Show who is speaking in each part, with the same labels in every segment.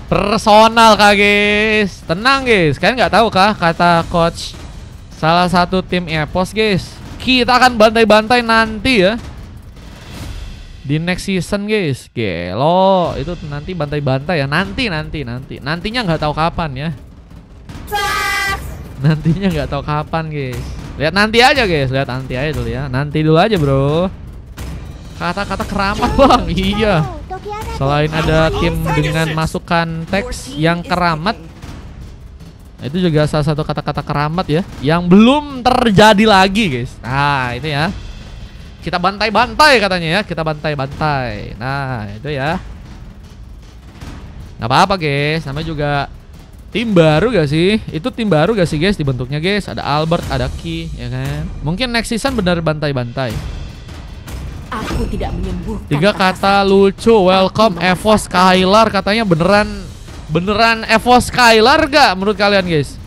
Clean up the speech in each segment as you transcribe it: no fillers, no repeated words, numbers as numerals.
Speaker 1: Personal kah guys? Tenang guys, kalian nggak tahu kah kata coach salah satu tim EVOS guys? Kita akan bantai-bantai nanti ya di next season guys. Gelo, itu nanti bantai-bantai ya. Nantinya nggak tahu kapan ya. Nantinya nggak tahu kapan guys. Lihat nanti aja guys, lihat nanti aja dulu ya. Nanti dulu aja bro. Kata-kata keramat bang, iya. Selain ada tim dengan masukan teks yang keramat, itu juga salah satu kata-kata keramat ya, yang belum terjadi lagi guys. Nah itu ya, kita bantai-bantai katanya ya, kita bantai-bantai. Nah itu ya, nggak apa-apa guys, namanya juga tim baru gak sih? Itu tim baru gak sih guys dibentuknya guys? Ada Albert, ada Ki, ya kan? Mungkin next season benar bantai-bantai.
Speaker 2: Aku tidak menyembuhkan.
Speaker 1: 3 kata lucu. Welcome EVOS Skylar. Katanya beneran EVOS Skylar gak menurut kalian guys?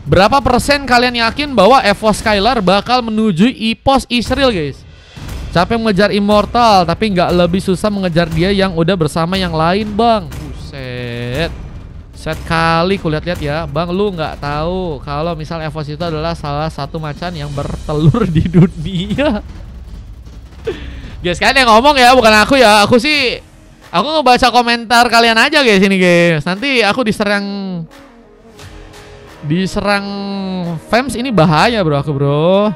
Speaker 1: Berapa persen kalian yakin bahwa EVOS Skylar bakal menuju EPOS Israel guys? Capek mengejar Immortal tapi nggak lebih susah mengejar dia yang udah bersama yang lain bang. Buset, set kali kulihat-lihat ya bang. Lu nggak tahu kalau misal EVOS itu adalah salah satu macan yang bertelur di dunia. Guys, kalian yang ngomong ya, bukan aku ya. Aku ngebaca komentar kalian aja guys ini guys. Nanti aku diserang fans ini bahaya bro aku bro.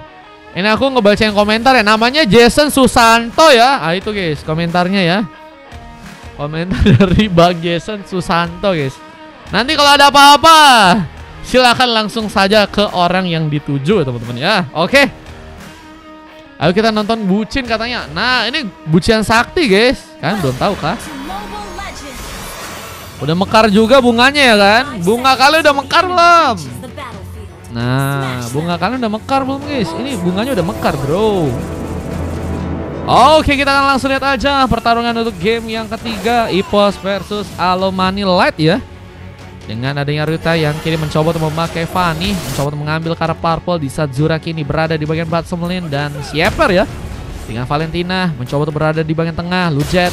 Speaker 1: Ini aku ngebacain komentar ya. Namanya Jason Susanto ya. Ah itu guys komentarnya ya. Komentar dari Bang Jason Susanto guys. Nanti kalau ada apa-apa silakan langsung saja ke orang yang dituju teman-teman ya. Oke. Ayo kita nonton bucin katanya. Nah ini bucian sakti guys. Kalian belum tahu kah? Udah mekar juga bunganya ya kan? Bunga kalian udah mekar belum? Nah bunga kalian udah mekar belum guys? Ini bunganya udah mekar bro. Oke kita akan langsung lihat aja pertarungan untuk game yang ketiga, EPOS versus Alomani Light ya. Dengan adanya Ruta yang kini mencoba untuk memakai Fanny, mencoba untuk mengambil karakter purple di saat Zura kini berada di bagian bottom lane dan Sieper ya. Dengan Valentina mencoba untuk berada di bagian tengah, Lujet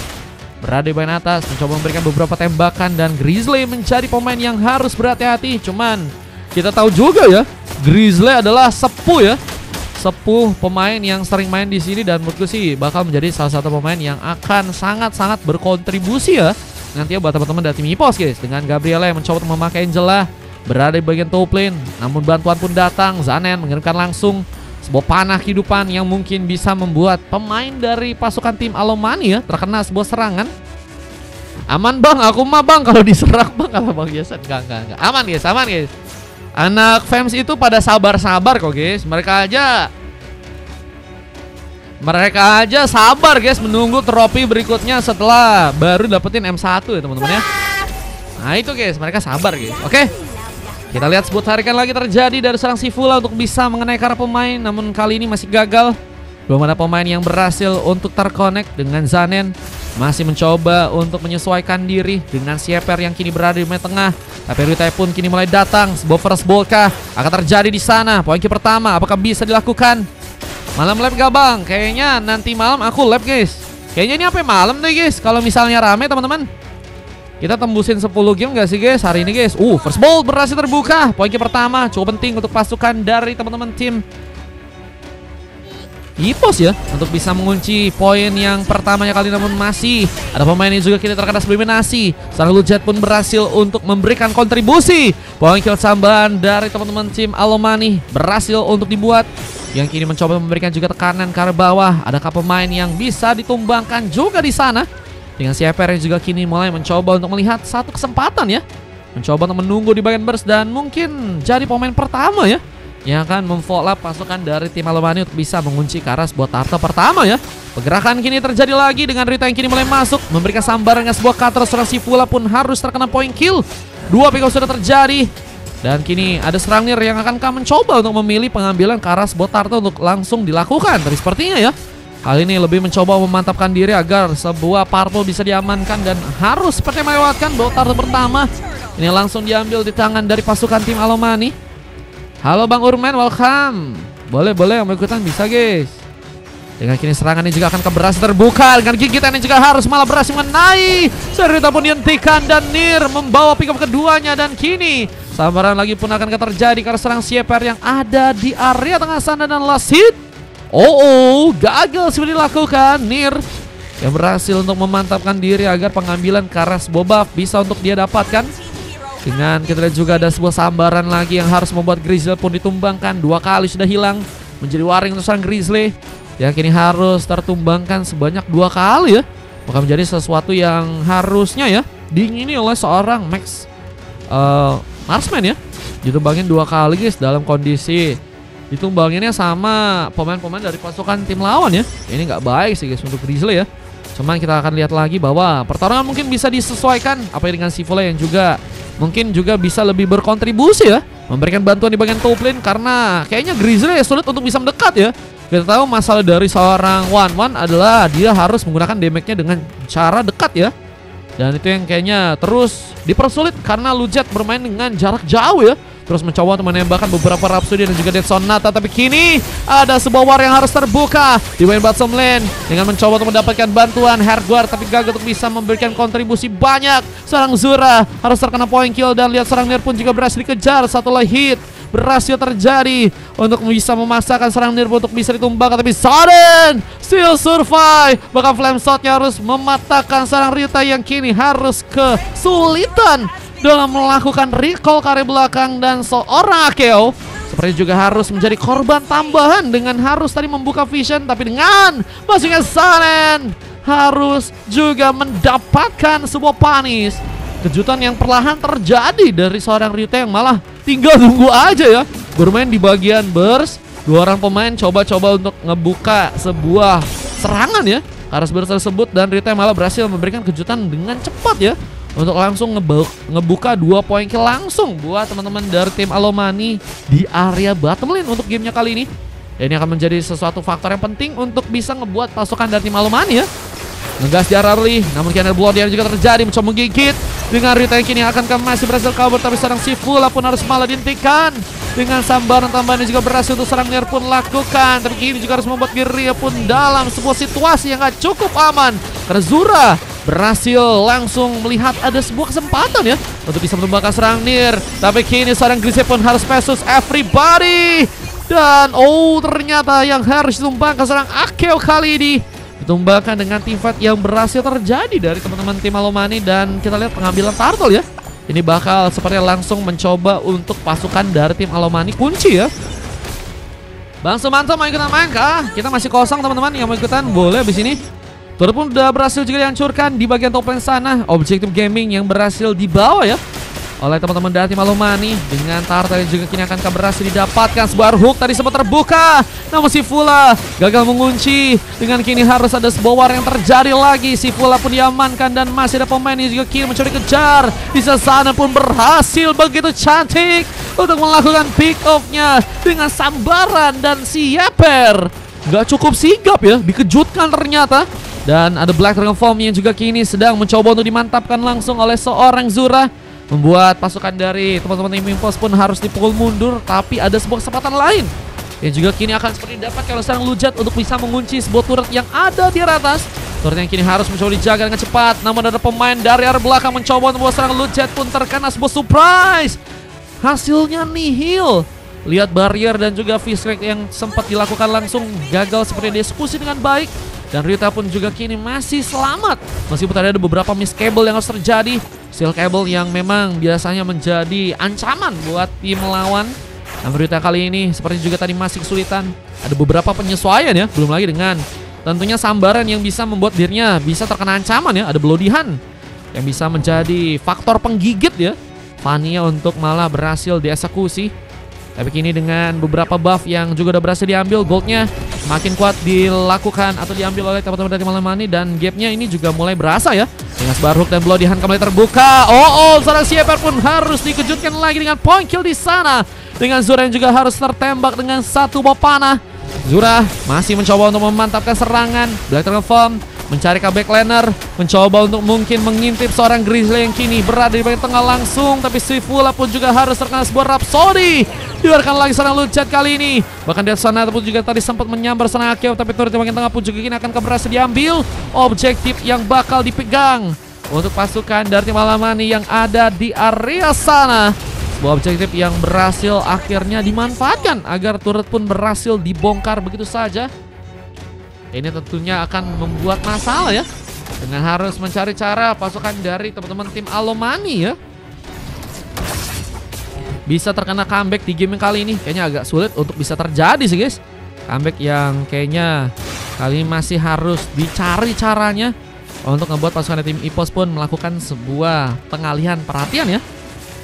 Speaker 1: berada di bagian atas, mencoba memberikan beberapa tembakan dan Grizzly menjadi pemain yang harus berhati-hati. Cuman kita tahu juga ya, Grizzly adalah sepuh ya. Sepuh pemain yang sering main di sini dan menurutku sih bakal menjadi salah satu pemain yang akan sangat-sangat berkontribusi ya nanti ya buat teman-teman dari tim EPOS guys. Dengan Gabriela yang mencoba untuk memakai Angela berada di bagian top lane, namun bantuan pun datang. Zanen mengirimkan langsung sebuah panah kehidupan yang mungkin bisa membuat pemain dari pasukan tim Alomani ya terkena sebuah serangan. Aman bang, aku mah bang kalau diserang bang, kata Bang Jason. Enggak. Aman guys. Anak fans itu pada sabar-sabar kok guys. Mereka aja sabar guys menunggu trofi berikutnya setelah baru dapetin M1 ya teman-teman ya. Nah itu guys, mereka sabar guys. Oke. Kita lihat sebut tarikan lagi terjadi dari serang Sivula untuk bisa mengenai karakter pemain, namun kali ini masih gagal. Belum ada pemain yang berhasil untuk terkonek. Dengan Zanen masih mencoba untuk menyesuaikan diri dengan Sieper yang kini berada di main tengah. Tapi Rita pun kini mulai datang. Sebuah first ball kah akan terjadi di sana? Poin pertama apakah bisa dilakukan? Malam lab gak bang? Kayaknya nanti malam aku lab guys. Kayaknya ini apa malam nih guys. Kalau misalnya rame teman-teman, kita tembusin 10 game gak sih guys hari ini guys. First ball berhasil terbuka. Poin pertama cukup penting untuk pasukan dari teman-teman tim EPOS ya, untuk bisa mengunci poin yang pertamanya kali. Namun masih ada pemain yang juga kita terkena eliminasi. Sarah Lujet pun berhasil untuk memberikan kontribusi. Poin kill tambahan dari teman-teman tim Alomani berhasil untuk dibuat, yang kini mencoba memberikan juga tekanan ke arah bawah. Adakah pemain yang bisa ditumbangkan juga di sana? Dengan Sieper yang juga kini mulai mencoba untuk melihat satu kesempatan ya, mencoba untuk menunggu di bagian burst dan mungkin jadi pemain pertama ya yang akan memfollow pasukan dari tim Alomani untuk bisa mengunci ke arah sebuah tahta pertama ya. Pergerakan kini terjadi lagi dengan Rita yang kini mulai masuk, memberikan sambaran dengan sebuah cutter. Seorang Sivula pun harus terkena poin kill. 2 pick sudah terjadi. Dan kini ada Srangir yang akan mencoba untuk memilih pengambilan ke arah sebuah tahta untuk langsung dilakukan. Tapi sepertinya ya, kali ini lebih mencoba memantapkan diri agar sebuah purple bisa diamankan dan harus seperti melewatkan bawa tahta pertama. Ini langsung diambil di tangan dari pasukan tim Alomani. Halo Bang Urman, welcome. Boleh yang mau ikutan bisa guys. Dengan kini serangan ini juga akan berhasil terbuka. Dengan gigitan ini juga harus malah berhasil mengenai. Serita pun dihentikan dan Nir membawa pick up keduanya. Dan kini sambaran lagi pun akan terjadi karena serang Sieper yang ada di area tengah sana. Dan last hit. Gagal sudah dilakukan. Nir yang berhasil untuk memantapkan diri agar pengambilan karena sebuah buff bisa untuk dia dapatkan. Dengan kita lihat juga ada sebuah sambaran lagi yang harus membuat Grizzly pun ditumbangkan. 2 kali sudah hilang menjadi waring untuk serang Grizzly. Yang kini harus tertumbangkan sebanyak 2 kali ya. Maka menjadi sesuatu yang harusnya ya diingini oleh seorang Max Marksman ya. Ditumbangin 2 kali guys dalam kondisi ditumbanginnya sama pemain-pemain dari pasukan tim lawan ya. Ini nggak baik sih guys untuk Grizzly ya. Cuman kita akan lihat lagi bahwa pertarungan mungkin bisa disesuaikan apa dengan Sivula yang juga mungkin juga bisa lebih berkontribusi ya. Memberikan bantuan di bagian top lane karena kayaknya Grizzly sulit untuk bisa mendekat ya. Kita tahu masalah dari seorang One adalah dia harus menggunakan damage-nya dengan cara dekat ya. Dan itu yang kayaknya terus dipersulit karena Lujet bermain dengan jarak jauh ya. Terus mencoba untuk menembakkan beberapa Rhapsody dan juga Dead Sonata. Tapi kini ada sebuah war yang harus terbuka di bagian bottom lane. Dengan mencoba untuk mendapatkan bantuan Hardguard. Tapi gagal untuk bisa memberikan kontribusi banyak. Serang Zura harus terkena point kill. Dan lihat serang Nir pun juga berhasil dikejar. Satu hit berhasil terjadi untuk bisa memaksakan serang Nir untuk bisa ditumbangkan. Tapi Sudden still survive. Bahkan flame shotnya harus mematahkan serang Rita yang kini harus kesulitan dalam melakukan recall ke area belakang. Dan seorang Akeo seperti juga harus menjadi korban tambahan dengan harus tadi membuka vision. Tapi dengan masuknya Sudden harus juga mendapatkan sebuah punish. Kejutan yang perlahan terjadi dari seorang Rita yang malah tinggal tunggu aja ya. Bermain di bagian burst. 2 orang pemain coba-coba untuk ngebuka sebuah serangan ya harus burst tersebut. Dan Rita malah berhasil memberikan kejutan dengan cepat ya. Untuk langsung ngebuka 2 poin kill langsung buat teman-teman dari tim Alomani di area bottom lane untuk gamenya kali ini. Ini akan menjadi sesuatu faktor yang penting untuk bisa ngebuat pasukan dari tim Alomani ya ngegas di early. Namun kini blood yang juga terjadi mencoba menggigit. Dengan Rita yang kini akan masih berhasil kabur. Tapi serang Sivula pun harus malah dihentikan. Dengan sambaran tambahan juga berhasil untuk serang Nir pun lakukan. Tapi kini juga harus membuat Guerrilla pun dalam sebuah situasi yang gak cukup aman. Karena Zura berhasil langsung melihat ada sebuah kesempatan ya untuk bisa menumbangkan serang Nir. Tapi kini seorang Grizzly pun harus versus everybody. Dan ternyata yang harus ditumbangkan serang Akeo kali ini ditumbangkan dengan team fight yang berhasil terjadi dari teman-teman tim Alomani. Dan kita lihat pengambilan turtle ya. Ini bakal sepertinya langsung mencoba untuk pasukan dari tim Alomani kunci ya. Bang Sumanto mau ikutan main kah? Kita masih kosong teman-teman, yang mau ikutan boleh abis ini. Turret pun udah berhasil juga dihancurkan di bagian top lane sana. Objective Gaming yang berhasil dibawa ya oleh teman-teman dari tim Alomani. Dengan turtle juga kini akan berhasil didapatkan. Sebuah hook tadi sempat terbuka, namun Sivula gagal mengunci. Dengan kini harus ada sebuah war yang terjadi lagi. Sivula pun diamankan dan masih ada pemain yang juga kini mencoba kejar. Di sana pun berhasil begitu cantik untuk melakukan pick off-nya dengan sambaran. Dan Sieper gak cukup sigap ya, dikejutkan ternyata. Dan ada Black Dragon Form yang juga kini sedang mencoba untuk dimantapkan langsung oleh seorang Zura. Membuat pasukan dari teman-teman tim Impos pun harus dipukul mundur. Tapi ada sebuah kesempatan lain yang juga kini akan seperti dapat kalau serang Lujet untuk bisa mengunci sebuah turret yang ada di atas. Turret yang kini harus mencoba dijaga dengan cepat. Namun ada pemain dari arah belakang mencoba untuk membuat serang Lujet pun terkena sebuah surprise. Hasilnya nihil. Lihat barrier dan juga fishcrack yang sempat dilakukan langsung gagal seperti dieksekusi dengan baik. Dan Rita pun juga kini masih selamat meskipun tadi ada beberapa miss cable yang harus terjadi. Steel cable yang memang biasanya menjadi ancaman buat tim lawan. Namun Rita kali ini seperti juga tadi masih kesulitan. Ada beberapa penyesuaian ya. Belum lagi dengan tentunya sambaran yang bisa membuat dirinya bisa terkena ancaman ya. Ada Bloody Hand yang bisa menjadi faktor penggigit ya Vania untuk malah berhasil dieksekusi. Tapi kini dengan beberapa buff yang juga udah berhasil diambil, goldnya semakin kuat dilakukan atau diambil oleh teman-teman dari Alomani. Dan gapnya ini juga mulai berasa ya. Dengan Sbarhook dan Bloody Hand kembali terbuka. Seorang Sieper pun harus dikejutkan lagi dengan point kill di sana. Dengan Zura yang juga harus tertembak dengan satu buah panah. Zura masih mencoba untuk memantapkan serangan. Black Dragon Form mencari comeback laner, mencoba untuk mungkin mengintip seorang Grizzly yang kini berada di bagian tengah langsung, tapi Sivula pun juga harus terkena sebuah Rhapsody. Diluarkan lagi seorang Lucat kali ini. Bahkan di sana pun juga tadi sempat menyambar seorang Akeo, tapi turret di bagian tengah pun juga kini akan berhasil diambil. Objektif yang bakal dipegang untuk pasukan dari tim Alamani yang ada di area sana. Sebuah objektif yang berhasil akhirnya dimanfaatkan agar turret pun berhasil dibongkar begitu saja. Ini tentunya akan membuat masalah ya, dengan harus mencari cara pasukan dari teman-teman tim Alamani ya bisa terkena comeback di game yang kali ini. Kayaknya agak sulit untuk bisa terjadi sih guys. Comeback yang kayaknya kali ini masih harus dicari caranya untuk ngebuat pasukan dari tim EPOS pun melakukan sebuah pengalihan perhatian ya.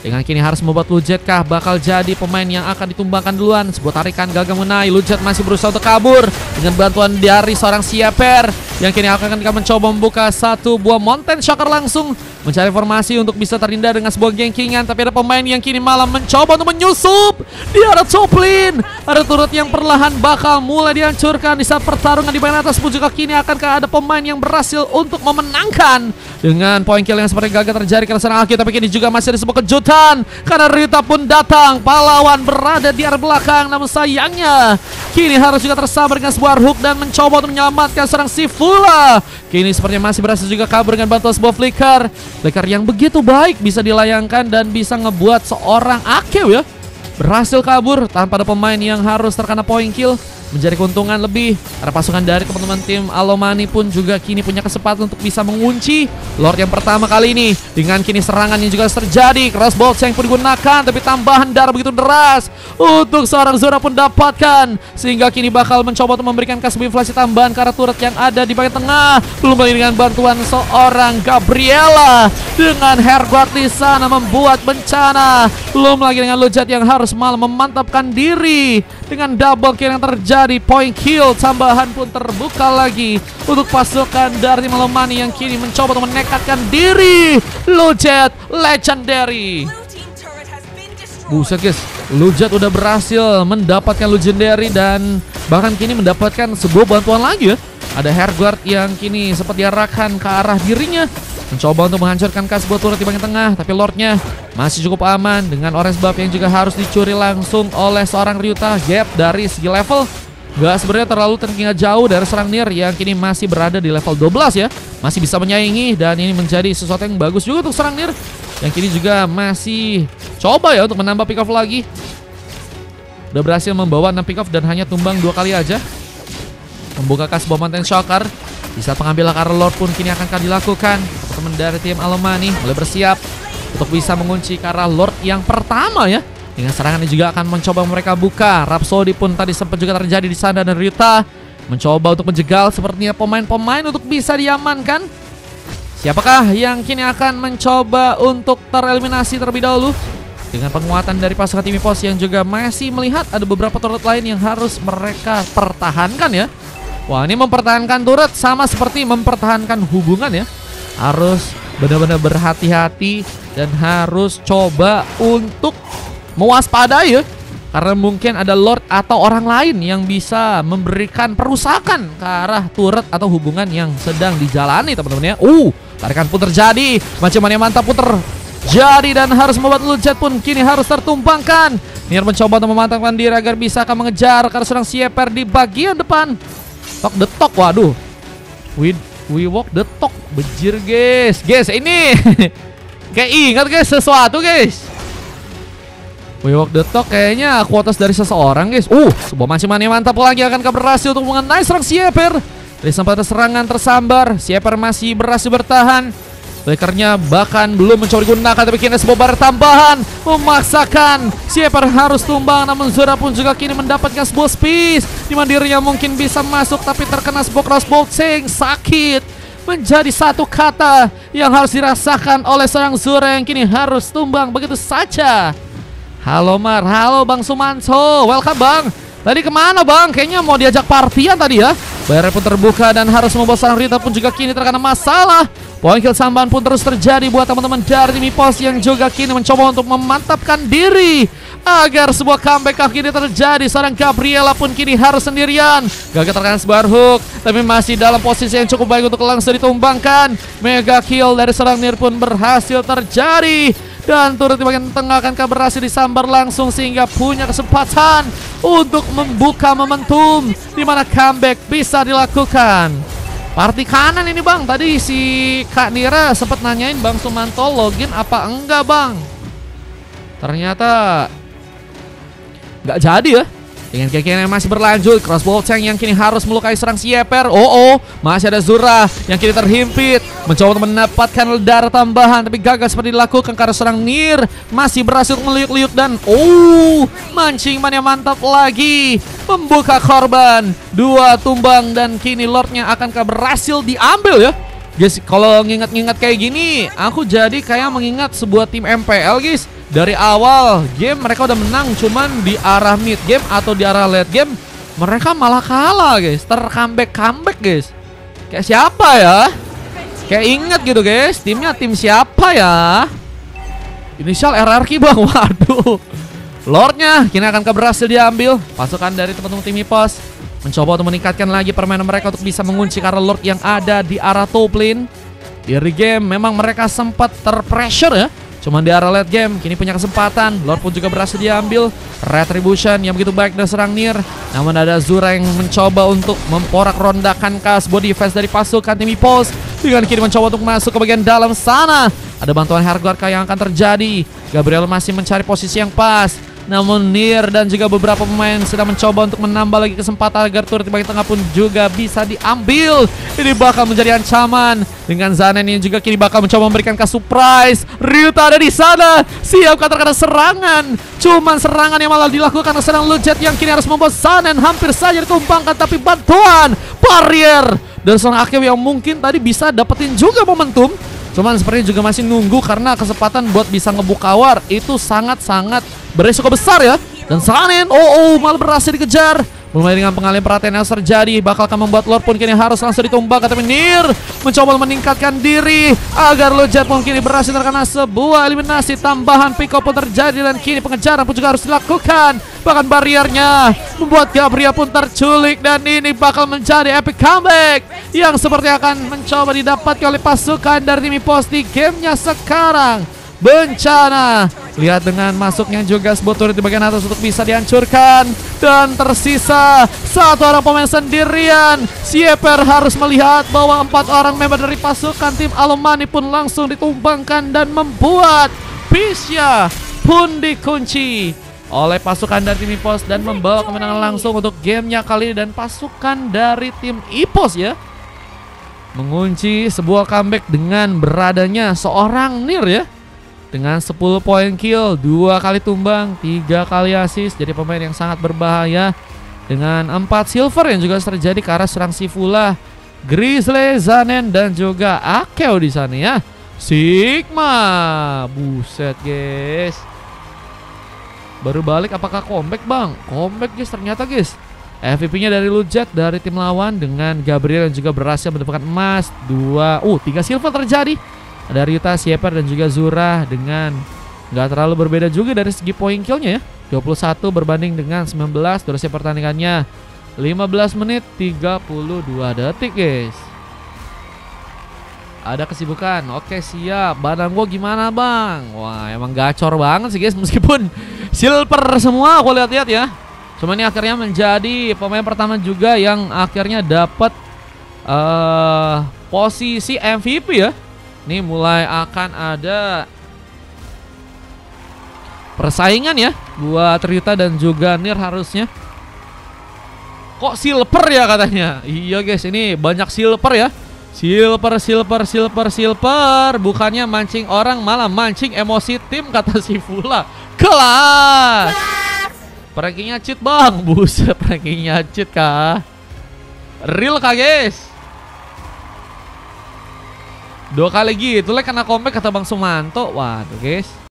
Speaker 1: Dengan kini harus membuat Lujet kah bakal jadi pemain yang akan ditumbangkan duluan. Sebuah tarikan gagal mengenai. Lujet masih berusaha untuk kabur dengan bantuan dari seorang Sieper yang kini akan mencoba membuka satu buah Mountain Shocker langsung mencari formasi untuk bisa terhindar dengan sebuah gankingan. Tapi ada pemain yang kini malah mencoba untuk menyusup di arah Choplin. Ada turret yang perlahan bakal mulai dihancurkan di saat pertarungan di bagian atas pun juga kini akankah ada pemain yang berhasil untuk memenangkan dengan poin kill yang seperti gagal terjadi karena serang Aki. Tapi kini juga masih ada sebuah kejutan karena Rita pun datang. Pahlawan berada di arah belakang, namun sayangnya kini harus juga tersabar dengan sebuah hook dan mencoba untuk menyelamatkan serang Sivula. Kini sepertinya masih berhasil juga kabur dengan bantuan sebuah flicker. Flicker yang begitu baik bisa dilayangkan dan bisa ngebuat seorang Akeo ya berhasil kabur tanpa ada pemain yang harus terkena poin kill. Menjadi keuntungan lebih karena pasukan dari teman-teman tim Alamani pun juga kini punya kesempatan untuk bisa mengunci Lord yang pertama kali ini. Dengan kini serangan yang juga terjadi, crossbow yang pun digunakan, tapi tambahan darah begitu deras untuk seorang Zora pun dapatkan, sehingga kini bakal mencoba untuk memberikan kasih inflasi tambahan karena turret yang ada di bagian tengah. Belum lagi dengan bantuan seorang Gabriela dengan Herguard di sana membuat bencana. Belum lagi dengan Lujat yang harus malah memantapkan diri dengan double kill yang terjadi. Point kill tambahan pun terbuka lagi untuk pasukan dari tim Alamani yang kini mencoba untuk menekatkan diri. Lujet Legendary. Buset guys, Lujet udah berhasil mendapatkan Legendary dan bahkan kini mendapatkan sebuah bantuan lagi ya. Ada Herguard yang kini sempat diarahkan ke arah dirinya, mencoba untuk menghancurkan sebuah turret di bagian tengah, tapi Lordnya masih cukup aman dengan orange buff yang juga harus dicuri langsung oleh seorang Ryuta. Gap dari segi level gak sebenarnya terlalu tertinggal jauh dari serang Nier yang kini masih berada di level 12 ya. Masih bisa menyaingi dan ini menjadi sesuatu yang bagus juga untuk serang Nier yang kini juga masih coba ya untuk menambah pick off lagi. Udah berhasil membawa 6 pick off dan hanya tumbang 2 kali aja. Membukakan sebuah Mountain Shocker. Di saat pengambilan karena Lord pun kini akan dilakukan. Teman dari tim Alamani mulai bersiap untuk bisa mengunci ke arah Lord yang pertama ya. Dengan serangan ini juga akan mencoba mereka buka. Rhapsody pun tadi sempat juga terjadi di sana dan Ryuta mencoba untuk menjegal sepertinya pemain-pemain untuk bisa diamankan. Siapakah yang kini akan mencoba untuk tereliminasi terlebih dahulu? Dengan penguatan dari pasukan tim EPOS yang juga masih melihat ada beberapa turret lain yang harus mereka pertahankan ya. Wah, ini mempertahankan turret sama seperti mempertahankan hubungan ya. Harus benar-benar berhati-hati dan harus coba untuk mewaspadai ya, karena mungkin ada Lord atau orang lain yang bisa memberikan perusakan ke arah turret atau hubungan yang sedang dijalani teman-teman ya. Tarikan pun terjadi, macam-macam mantap pun terjadi dan harus membuat Lujet pun kini harus tertumpangkan. Nier mencoba untuk memantapkan diri agar bisa akan mengejar karena sedang Sieper di bagian depan. Talk the talk, waduh. We walk the talk, bejir guys. Guys, ini kayak ingat guys sesuatu guys. We walk the talk kayaknya kuotas dari seseorang guys. Sebuah manciman yang mantap lagi akan berhasil untuk mengenai serang Sieper. Dari sempat serangan tersambar, Sieper masih berhasil bertahan. Flickernya bahkan belum mencoba digunakan, tapi kini sebuah bar tambahan memaksakan Sieper harus tumbang. Namun Zora pun juga kini mendapatkan sebuah space di mana dirinya mungkin bisa masuk, tapi terkena sebuah crossbow yang sakit. Menjadi satu kata yang harus dirasakan oleh seorang Zora yang kini harus tumbang begitu saja. Halo Mar, halo Bang Sumanso, welcome Bang. Tadi kemana Bang? Kayaknya mau diajak partian tadi ya. Bayar pun terbuka dan harus membawa seorang Rita pun juga kini terkena masalah. Poin kill sambahan pun terus terjadi buat teman-teman dari tim EPOS yang juga kini mencoba untuk memantapkan diri. agar sebuah comeback kini terjadi. Seorang Gabriela pun kini harus sendirian. Gagal terkena sebuah hook, tapi masih dalam posisi yang cukup baik untuk langsung ditumbangkan. Mega kill dari seorang Nir pun berhasil terjadi. Dan turut di bagian tengah akan berhasil disambar langsung sehingga punya kesempatan untuk membuka momentum di mana comeback bisa dilakukan. Party kanan ini bang, tadi si Kak Nira sempat nanyain Bang Sumanto login apa enggak bang. Ternyata nggak jadi ya. Dengan kekinian yang masih berlanjut, crossbow tank yang kini harus melukai serang Sieper. Masih ada Zura yang kini terhimpit, mencoba untuk mendapatkan darah tambahan, tapi gagal seperti dilakukan karena serang Nir masih berhasil meliuk-liuk dan mancing man yang mantap lagi, membuka korban. 2 tumbang dan kini Lordnya akan berhasil diambil ya. Guys, kalau ngingat-ngingat kayak gini, aku jadi kayak mengingat sebuah tim MPL guys. Dari awal game mereka udah menang, cuman di arah mid game atau di arah late game mereka malah kalah guys. Comeback guys. Kayak siapa ya? Kayak inget gitu guys, timnya tim siapa ya? Inisial RRQ bang, waduh. Lordnya kini akan berhasil diambil. Pasukan dari teman-teman tim EPOS mencoba untuk meningkatkan lagi permainan mereka untuk bisa mengunci karena Lord yang ada di arah top lane. Di early game memang mereka sempat terpressure ya. Cuman di arah late game kini punya kesempatan. Lord pun juga berhasil diambil. Retribution yang begitu baik dari serang Nir. Namun ada Zura yang mencoba untuk memporak-rondakan kas body defense dari pasukan tim EPOS. Dengan kini mencoba untuk masuk ke bagian dalam sana. Ada bantuan Hargorka yang akan terjadi. Gabriel masih mencari posisi yang pas. Namun Nir dan juga beberapa pemain sedang mencoba untuk menambah lagi kesempatan agar turret di bagian tengah pun juga bisa diambil. Ini bakal menjadi ancaman. Dengan Zanen yang juga kini bakal mencoba memberikan surprise. Ryuta ada di sana, siapkan terkena serangan. Cuman serangan yang malah dilakukan serang Lujet yang kini harus membuat Zanen hampir saja ditumpangkan. Tapi bantuan barrier dan seorang Akew yang mungkin tadi bisa dapetin juga momentum. Cuman sepertinya juga masih nunggu karena kesempatan buat bisa ngebuka war itu sangat-sangat beresiko besar ya. Dan Zanen malah berhasil dikejar. Mulai dengan pengalihan perhatian yang terjadi bakal akan membuat Lord pun kini harus langsung ditumbangkan. Tapi Nir mencoba meningkatkan diri agar Lujet pun kini berhasil terkena sebuah eliminasi tambahan. Pick up pun terjadi dan kini pengejaran pun juga harus dilakukan. Bahkan bariernya membuat Gabriel pun terculik dan ini bakal menjadi epic comeback yang seperti akan mencoba didapatkan oleh pasukan dari tim EPOS di gamenya sekarang. Bencana, lihat dengan masuknya juga sebuah turret di bagian atas untuk bisa dihancurkan. Dan tersisa 1 orang pemain sendirian. Sieper harus melihat bahwa 4 orang member dari pasukan tim Alomani pun langsung ditumbangkan dan membuat Pisya pun dikunci oleh pasukan dari tim EPOS dan membawa kemenangan langsung untuk gamenya kali ini. Dan pasukan dari tim EPOS ya mengunci sebuah comeback dengan beradanya seorang Nir ya. Dengan 10 poin kill, 2 kali tumbang, 3 kali assist. Jadi pemain yang sangat berbahaya. Dengan 4 silver yang juga terjadi ke arah serang Sivula, Grizzly, Zanen dan juga Akew di sana ya. Sigma, buset guys. Baru balik apakah comeback bang? Comeback guys ternyata guys. MVP-nya dari Lujet dari tim lawan dengan Gabriel yang juga berhasil mendapatkan emas 3 silver terjadi. Ada Ryuta, Sieper dan juga Zura dengan nggak terlalu berbeda juga dari segi poin killnya ya. 21 berbanding dengan 19. Durasi pertandingannya 15 menit 32 detik guys. Ada kesibukan. Oke siap. Badan gua gimana bang? Wah emang gacor banget sih guys. Meskipun silver semua aku lihat-lihat ya. Cuma ini akhirnya menjadi pemain pertama juga yang akhirnya dapat posisi MVP ya. Ini mulai akan ada persaingan ya buat Ryuta dan juga Nir harusnya. Kok silver ya katanya? Iya guys, ini banyak silver ya. Silver. Bukannya mancing orang malah mancing emosi tim kata Sivula. Kelas. Rankingnya cheat bang. Buset, rankingnya cheat kah? Real kah guys? 2 kali gitu lah kena comeback kata Bang Sumanto. Waduh guys.